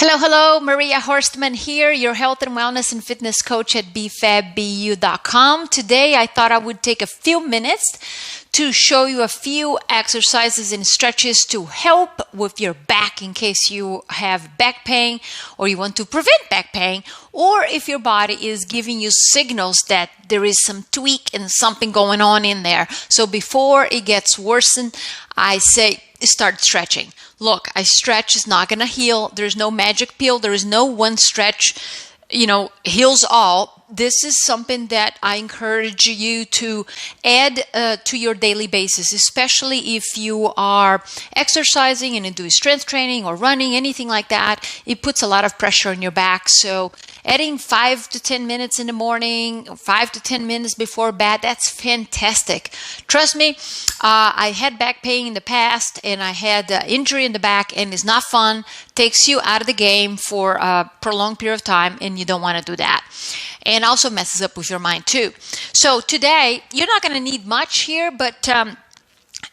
Hello, hello. Maria Horstman here, your health and wellness and fitness coach at BFABBU.com. Today, I thought I would take a few minutes to show you a few exercises and stretches to help with your back in case you have back pain or you want to prevent back pain, or if your body is giving you signals that there is some tweak and something going on in there. So before it gets worsened, I say start stretching. Look, I stretch is not going to heal. There's no magic pill. There is no one stretch, heals all. This is something that I encourage you to add to your daily basis, especially if you are exercising and doing strength training or running, anything like that. It puts a lot of pressure on your back. So adding 5 to 10 minutes in the morning, 5 to 10 minutes before bed, that's fantastic. Trust me, I had back pain in the past and I had injury in the back, and it's not fun. Takes you out of the game for a prolonged period of time, and you don't want to do that. And also messes up with your mind too. So today, you're not going to need much here, but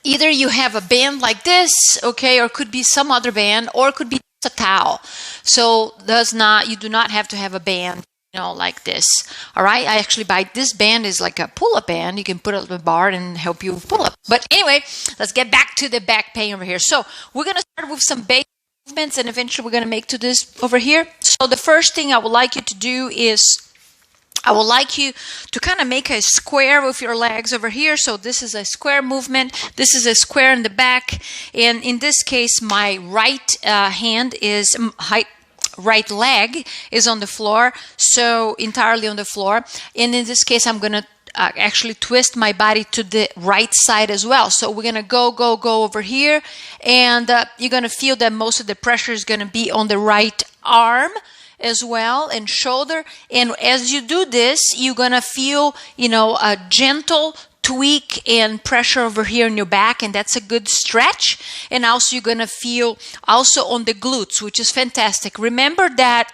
either you have a band like this, okay, or could be some other band, or it could be just a towel. So you do not have to have a band, like this. All right, I actually buy this band is like a pull-up band. You can put it on the bar and help you pull up. But anyway, let's get back to the back pain over here. So we're going to start with some basic movements, and eventually we're going to make to this over here. So the first thing I would like you to do is I would like you to kind of make a square with your legs over here. So this is a square movement. This is a square in the back. And in this case, my right right leg is on the floor, so entirely on the floor. And in this case, I'm going to actually twist my body to the right side as well. So we're going to go over here. And you're going to feel that most of the pressure is going to be on the right arm as well, and shoulder. And as you do this, you're going to feel, a gentle tweak and pressure over here in your back, and that's a good stretch. And also you're going to feel also on the glutes, which is fantastic. Remember that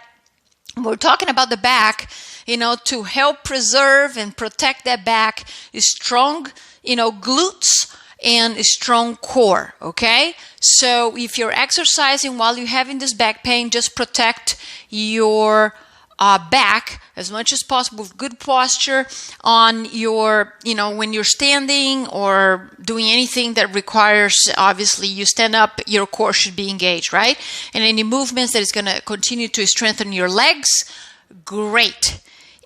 we're talking about the back, to help preserve and protect that back is strong, glutes and a strong core, okay? So if you're exercising while you're having this back pain, just protect your back as much as possible with good posture on your, when you're standing or doing anything that requires, obviously, you stand up, your core should be engaged, right? And any movements that is going to continue to strengthen your legs, great.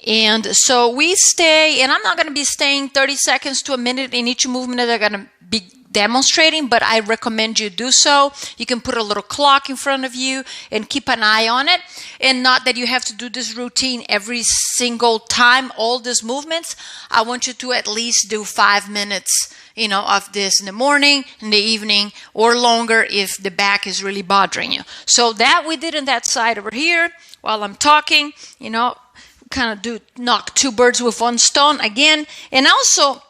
And so we stay, and I'm not going to be staying 30 seconds to a minute in each movement that I'm going to be demonstrating, but I recommend you do so. You can put a little clock in front of you and keep an eye on it. And not that you have to do this routine every single time, all these movements. I want you to at least do 5 minutes, of this in the morning, in the evening, or longer if the back is really bothering you. So that we did on that side over here while I'm talking, kind of knock two birds with one stone again. And also,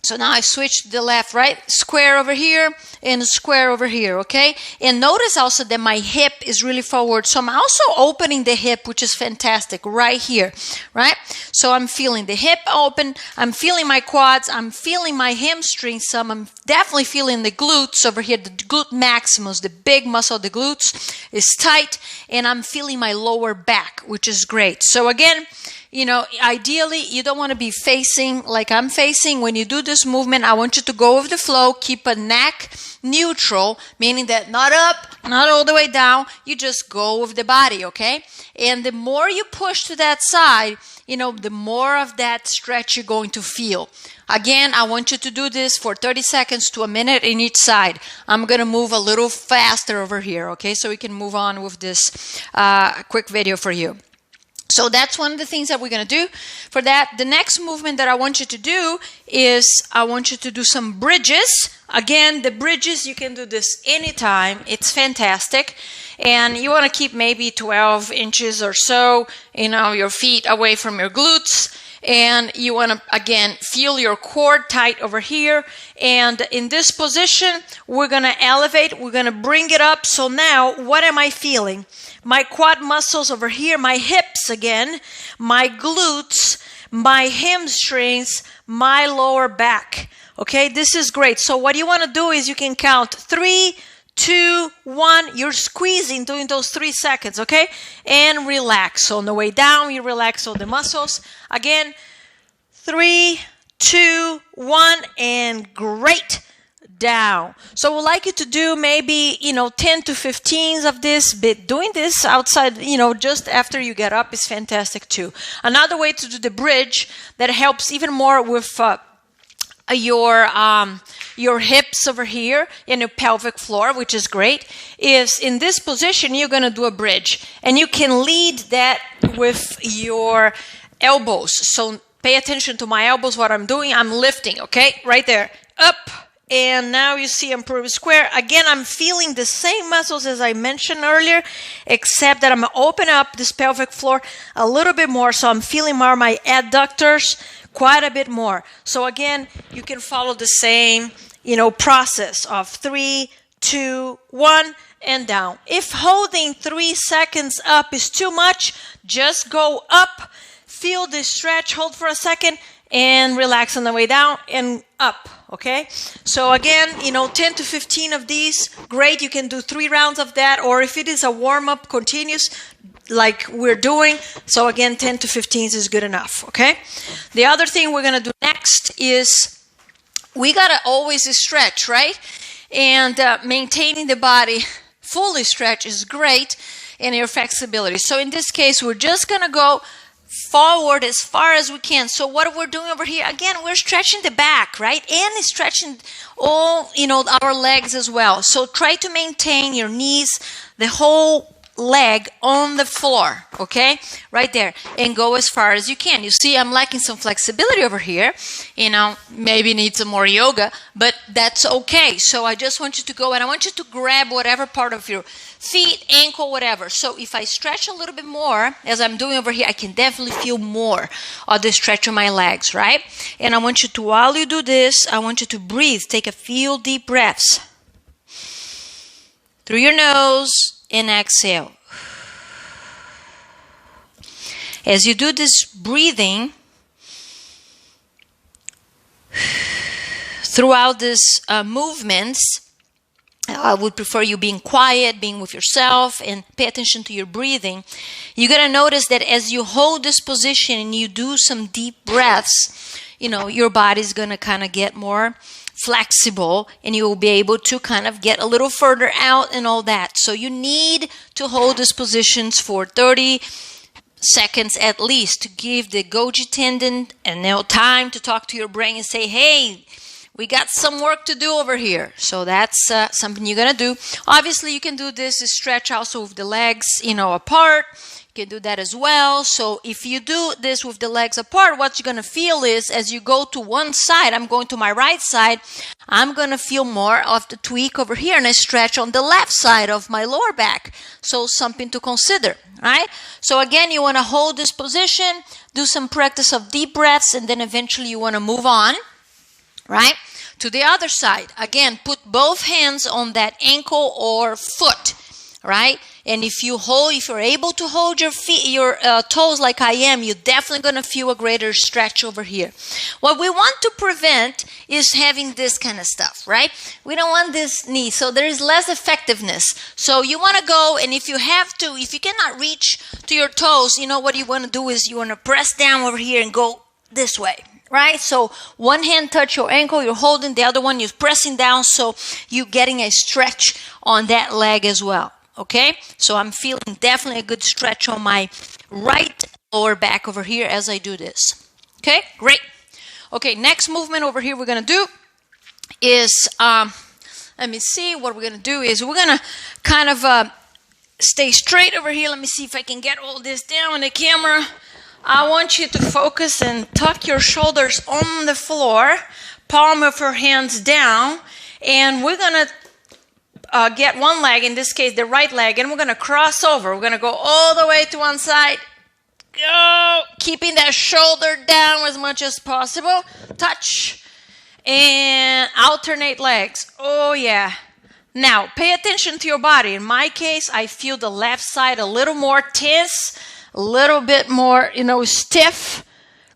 so now I switched the left, right? Square over here and square over here, okay? And notice also that my hip is really forward. So I'm also opening the hip, which is fantastic, right here, right? So I'm feeling the hip open. I'm feeling my quads. I'm feeling my hamstrings some. I'm definitely feeling the glutes over here. The glute maximus, the big muscle of the glutes is tight. And I'm feeling my lower back, which is great. So again, ideally, you don't want to be facing like I'm facing. When you do this movement, I want you to go with the flow, keep a neck neutral, meaning that not up, not all the way down. You just go with the body, okay? And the more you push to that side, the more of that stretch you're going to feel. Again, I want you to do this for 30 seconds to a minute in each side. I'm going to move a little faster over here, okay? So we can move on with this quick video for you. So that's one of the things that we're going to do. For that, the next movement that I want you to do is I want you to do some bridges. Again, the bridges, you can do this anytime. It's fantastic. And you want to keep maybe 12 inches or so, your feet away from your glutes. And you want to, again, feel your core tight over here. And in this position, we're going to elevate. We're going to bring it up. So now, what am I feeling? My quad muscles over here, my hips again, my glutes, my hamstrings, my lower back. Okay, this is great. So what you want to do is you can count 3, 2, 1. You're squeezing during those 3 seconds, okay? And relax. So on the way down, you relax all the muscles. Again, 3, 2, 1, and great. Down. So I would like you to do maybe, 10 to 15 of this, but doing this outside, just after you get up is fantastic too. Another way to do the bridge that helps even more with your hips over here and your pelvic floor, which is great, is in this position, you're going to do a bridge. And you can lead that with your elbows. So pay attention to my elbows, what I'm doing. I'm lifting, okay? Right there. Up. And now you see I'm pretty square. Again, I'm feeling the same muscles as I mentioned earlier, except that I'm going to open up this pelvic floor a little bit more. So I'm feeling more my adductors quite a bit more. So again, you can follow the same, process of 3, 2, 1, and down. If holding 3 seconds up is too much, just go up, feel the stretch, hold for a second, and relax on the way down and up, okay? So again, 10 to 15 of these, great. You can do 3 rounds of that, or if it is a warm-up continuous, like we're doing, so again, 10 to 15 is good enough, okay? The other thing we're going to do next is we got to always stretch, right? And maintaining the body fully stretch is great in your flexibility. So in this case, we're just going to go forward as far as we can. So what we're doing over here, again, we're stretching the back, right? And stretching all, our legs as well. So try to maintain your knees, the whole leg on the floor, okay? Right there. And go as far as you can. You see, I'm lacking some flexibility over here. Maybe need some more yoga, but that's okay. So I just want you to go and I want you to grab whatever part of your feet, ankle, whatever. So if I stretch a little bit more, as I'm doing over here, I can definitely feel more of the stretch of my legs, right? And I want you to, while you do this, I want you to breathe. Take a few deep breaths through your nose and exhale. As you do this breathing throughout these movements, I would prefer you being quiet, being with yourself, and pay attention to your breathing. You're going to notice that as you hold this position and you do some deep breaths, your body's going to kind of get more flexible and you will be able to kind of get a little further out and all that. So you need to hold these positions for 30 seconds at least to give the Golgi tendon and time to talk to your brain and say, hey, we got some work to do over here. So that's something you're going to do. Obviously, you can do this stretch also with the legs, apart. You can do that as well. So if you do this with the legs apart, what you're going to feel is as you go to one side, I'm going to my right side, I'm going to feel more of the tweak over here and I stretch on the left side of my lower back. So something to consider, right? So again, you want to hold this position, do some practice of deep breaths, and then eventually you want to move on, right? To the other side. Again, put both hands on that ankle or foot, right? And if you're able to hold your feet, your toes like I am, you're definitely going to feel a greater stretch over here. What we want to prevent is having this kind of stuff, right? We don't want this knee, so there is less effectiveness. So you want to go, and if you cannot reach to your toes, what you want to do is you want to press down over here and go this way. Right? So one hand touch your ankle, you're holding, the other one you're pressing down, so you're getting a stretch on that leg as well. Okay? So I'm feeling definitely a good stretch on my right lower back over here as I do this. Okay? Great. Okay, next movement over here we're going to do is, let me see, what we're going to do is we're going to kind of stay straight over here. Let me see if I can get all this down on the camera. I want you to focus and tuck your shoulders on the floor, palm of your hands down, and we're going to get one leg, in this case the right leg, and we're going to cross over. We're going to go all the way to one side. Go! Keeping that shoulder down as much as possible. Touch. And alternate legs. Oh, yeah. Now, pay attention to your body. In my case, I feel the left side a little more tense, a little bit more, stiff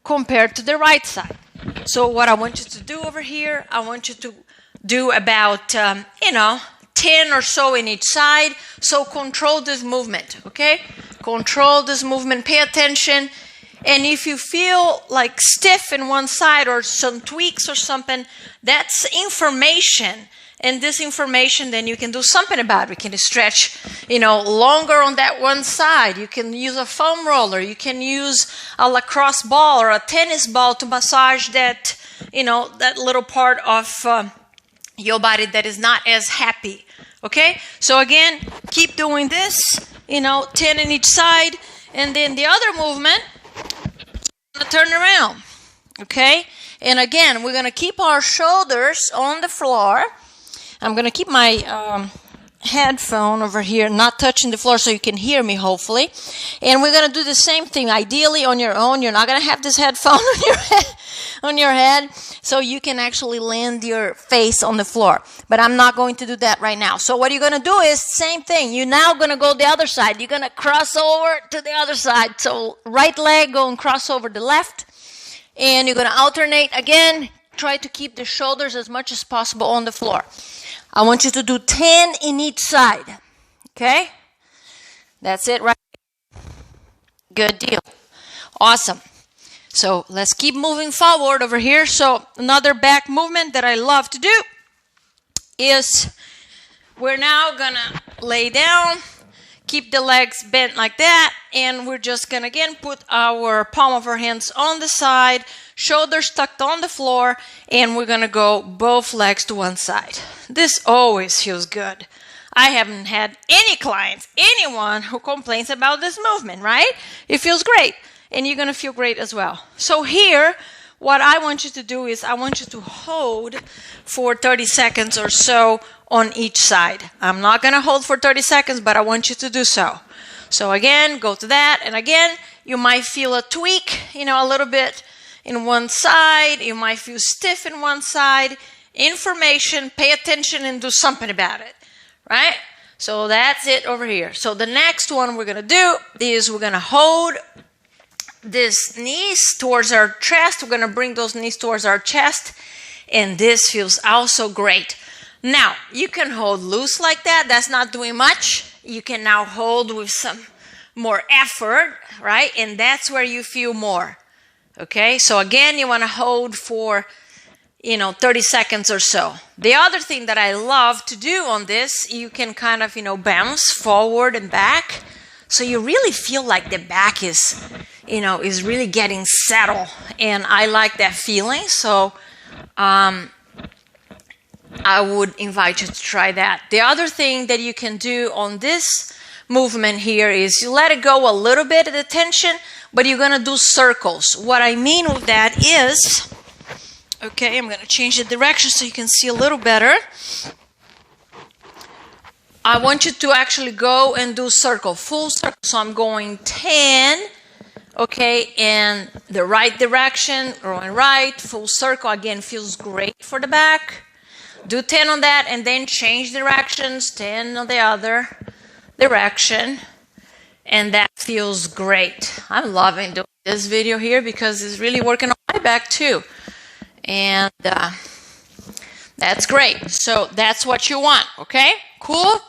compared to the right side. So what I want you to do over here, I want you to do about, 10 or so in each side. So control this movement, okay? Control this movement, pay attention. And if you feel like stiff in one side or some tweaks or something, that's information. And this information, then you can do something about it. We can stretch, longer on that one side. You can use a foam roller. You can use a lacrosse ball or a tennis ball to massage that, that little part of your body that is not as happy. Okay? So again, keep doing this, 10 in each side. And then the other movement, turn around. Okay? And again, we're going to keep our shoulders on the floor. I'm going to keep my headphone over here, not touching the floor so you can hear me, hopefully. And we're going to do the same thing, ideally on your own. You're not going to have this headphone on your head, so you can actually land your face on the floor. But I'm not going to do that right now. So what you're going to do is same thing. You're now going to go the other side. You're going to cross over to the other side. So right leg, go and cross over the left. And you're going to alternate again. Try to keep the shoulders as much as possible on the floor. I want you to do 10 in each side. Okay? That's it right here. Good deal. Awesome. So let's keep moving forward over here. So another back movement that I love to do is we're now going to lay down, keep the legs bent like that, and we're just going to again put our palm of our hands on the side, shoulders tucked on the floor, and we're going to go both legs to one side. This always feels good. I haven't had any clients, anyone who complains about this movement, right? It feels great, and you're going to feel great as well. So here, what I want you to do is I want you to hold for 30 seconds or so on each side. I'm not going to hold for 30 seconds, but I want you to do so. So again, go to that, and again, you might feel a tweak, a little bit in one side. You might feel stiff in one side. Information, pay attention and do something about it, right? So that's it over here. So the next one we're going to do is we're going to hold these knees towards our chest. We're going to bring those knees towards our chest, and this feels also great. Now, you can hold loose like that. That's not doing much. You can now hold with some more effort, right? And that's where you feel more. Okay, so again, you want to hold for, 30 seconds or so. The other thing that I love to do on this, you can kind of, bounce forward and back. So you really feel like the back is really getting settled. And I like that feeling. So I would invite you to try that. The other thing that you can do on this movement here is you let it go a little bit of the tension, but you're going to do circles. What I mean with that is, okay, I'm going to change the direction so you can see a little better. I want you to actually go and do full circle. So I'm going 10, okay, in the right direction, going right, full circle. Again, feels great for the back. Do 10 on that and then change directions, 10 on the other direction. And that feels great. I'm loving doing this video here because it's really working on my back too. And that's great. So that's what you want, okay? Cool?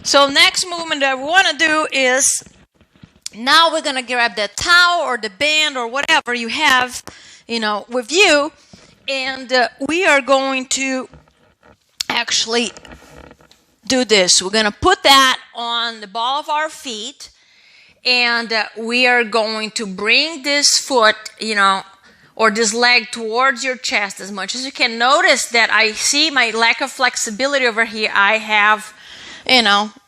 So next movement that we want to do is now we're going to grab that towel or the band or whatever you have, with you. And we are going to actually do this. We're going to put that on the ball of our feet. And we are going to bring this foot, or this leg towards your chest as much as you can. Notice that I see my lack of flexibility over here. I have,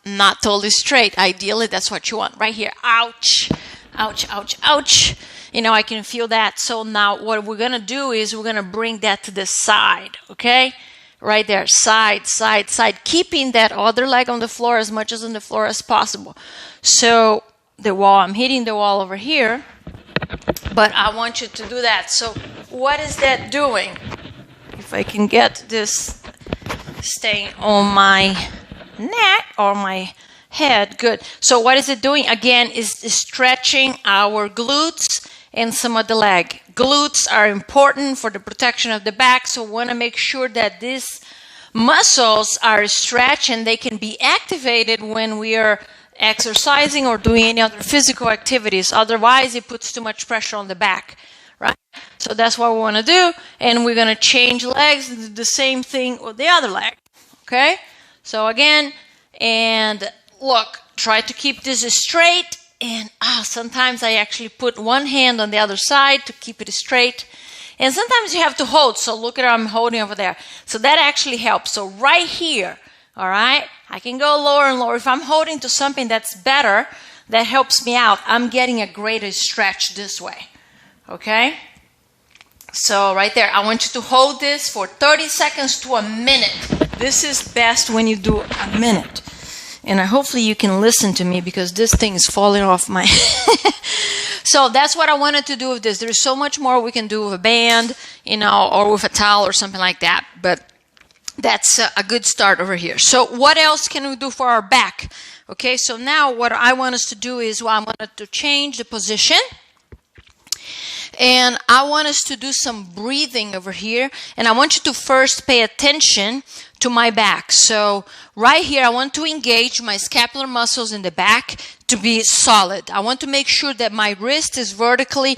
not totally straight. Ideally, that's what you want right here. Ouch, ouch, ouch, ouch. I can feel that. So now what we're going to do is we're going to bring that to the side, okay? Right there, side, side, side. Keeping that other leg on the floor as much as on the floor as possible. So the wall, I'm hitting the wall over here, but I want you to do that. So what is that doing? If I can get this staying on my neck or my head, good. So what is it doing? Again, is stretching our glutes and some of the leg. Glutes are important for the protection of the back, so we want to make sure that this muscles are stretched and they can be activated when we are exercising or doing any other physical activities. Otherwise, it puts too much pressure on the back, right? So that's what we want to do. And we're going to change legs and do the same thing with the other leg, okay? So again, and look, try to keep this straight. And sometimes I actually put one hand on the other side to keep it straight. And sometimes you have to hold. So look at how I'm holding over there. So that actually helps. So right here, all right, I can go lower and lower. If I'm holding to something that's better, that helps me out, I'm getting a greater stretch this way, okay? So right there, I want you to hold this for 30 seconds to a minute. This is best when you do a minute. And hopefully you can listen to me because this thing is falling off my... So that's what I wanted to do with this. There's so much more we can do with a band, or with a towel or something like that. But that's a good start over here. So what else can we do for our back? Okay, so now what I want us to do is, I wanted to change the position. And I want us to do some breathing over here. And I want you to first pay attention to my back. So right here, I want to engage my scapular muscles in the back to be solid. I want to make sure that my wrist is vertically,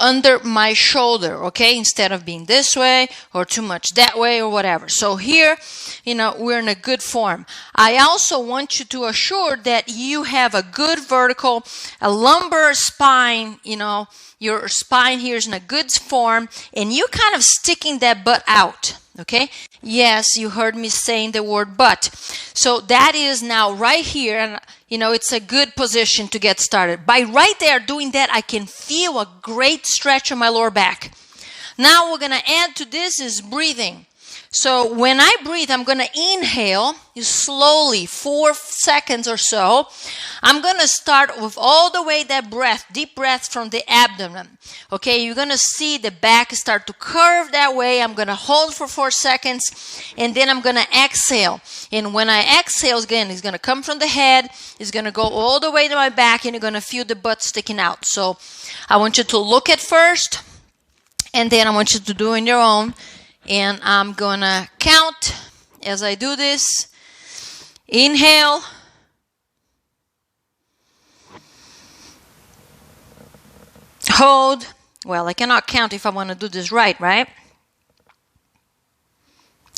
under my shoulder, okay? Instead of being this way or too much that way or whatever. So here, we're in a good form. I also want you to assure that you have a good vertical, a lumbar spine, your spine here is in a good form, and you kind of sticking that butt out, okay? Yes, you heard me saying the word butt. So that is now right here, and it's a good position to get started. By right there doing that, I can feel a great stretch on my lower back. Now we're going to add to this is breathing. So when I breathe, I'm going to inhale slowly, 4 seconds or so. I'm going to start with all the way that breath, deep breath from the abdomen. Okay, you're going to see the back start to curve that way. I'm going to hold for 4 seconds, and then I'm going to exhale. And when I exhale, again, it's going to come from the head. It's going to go all the way to my back, and you're going to feel the butt sticking out. So I want you to look at first, and then I want you to do on your own. And I'm going to count as I do this. Inhale. Hold. Well, I cannot count if I want to do this right?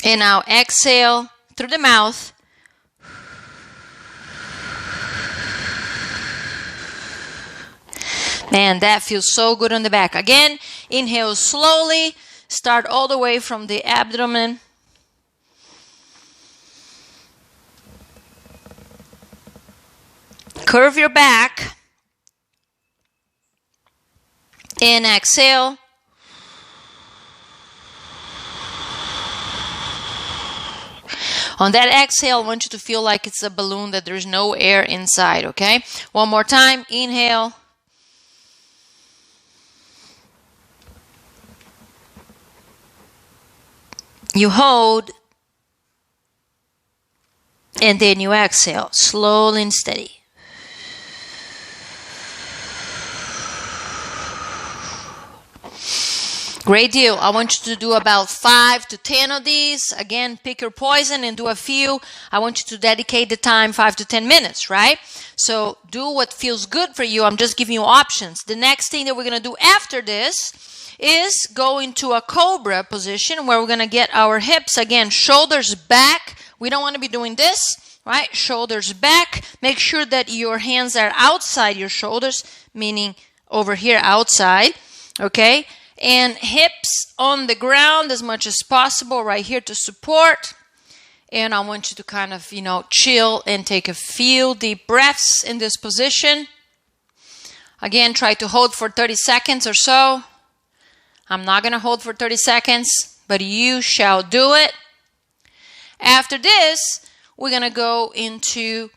And now exhale through the mouth. Man, that feels so good on the back. Again, inhale slowly. Start all the way from the abdomen. Curve your back. And exhale. On that exhale, I want you to feel like it's a balloon, that there's no air inside, okay? One more time. Inhale. You hold, and then you exhale, slowly and steady. Great deal. I want you to do about 5 to 10 of these. Again, pick your poison and do a few. I want you to dedicate the time 5 to 10 minutes, right? So do what feels good for you. I'm just giving you options. The next thing that we're going to do after this is go into a cobra position where we're going to get our hips, again, shoulders back. We don't want to be doing this, right? Shoulders back. Make sure that your hands are outside your shoulders, meaning over here outside, okay? And hips on the ground as much as possible right here to support. And I want you to kind of, chill and take a few deep breaths in this position. Again, try to hold for 30 seconds or so. I'm not going to hold for 30 seconds, but you shall do it. After this, we're going to go into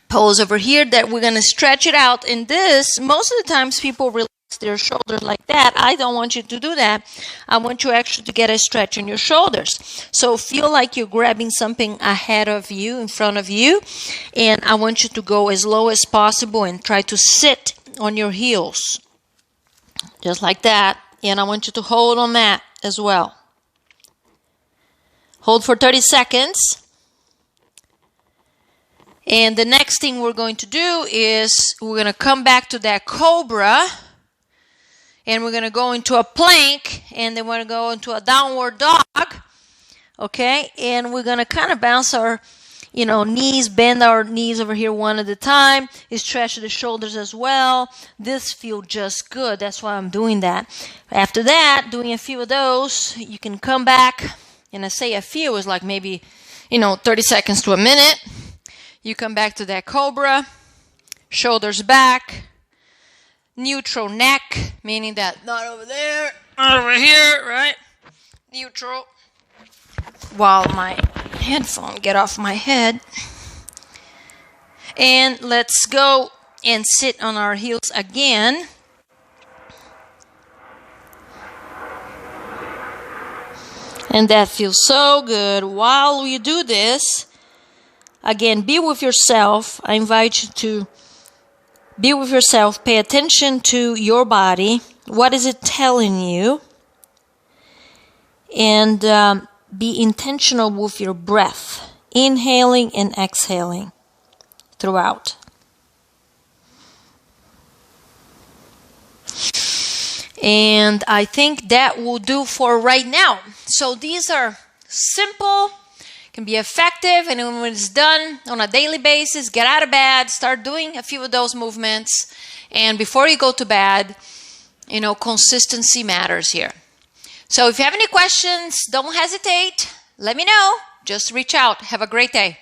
pose over here that we're going to stretch it out. In this, most of the times people relax their shoulders like that. I don't want you to do that. I want you actually to get a stretch in your shoulders. So feel like you're grabbing something ahead of you, in front of you. And I want you to go as low as possible and try to sit on your heels. Just like that. And I want you to hold on that as well. Hold for 30 seconds. And the next thing we're going to do is we're going to come back to that cobra. And we're going to go into a plank. And then we're going to go into a downward dog. Okay? And we're going to kind of bounce our knees, bend our knees over here one at a time. Stretch the shoulders as well. This feels just good. That's why I'm doing that. After that, doing a few of those, you can come back. And I say a few is like maybe, 30 seconds to a minute. You come back to that cobra. Shoulders back. Neutral neck, meaning that not over there, not over here, right? Neutral. While my headphone get off my head. And let's go and sit on our heels again. And that feels so good. While you do this, again, be with yourself. I invite you to be with yourself. Pay attention to your body. What is it telling you? And be intentional with your breath, inhaling and exhaling throughout. And I think that will do for right now. So these are simple, can be effective, and when it's done on a daily basis, get out of bed, start doing a few of those movements. And before you go to bed, consistency matters here. So if you have any questions, don't hesitate. Let me know. Just reach out. Have a great day.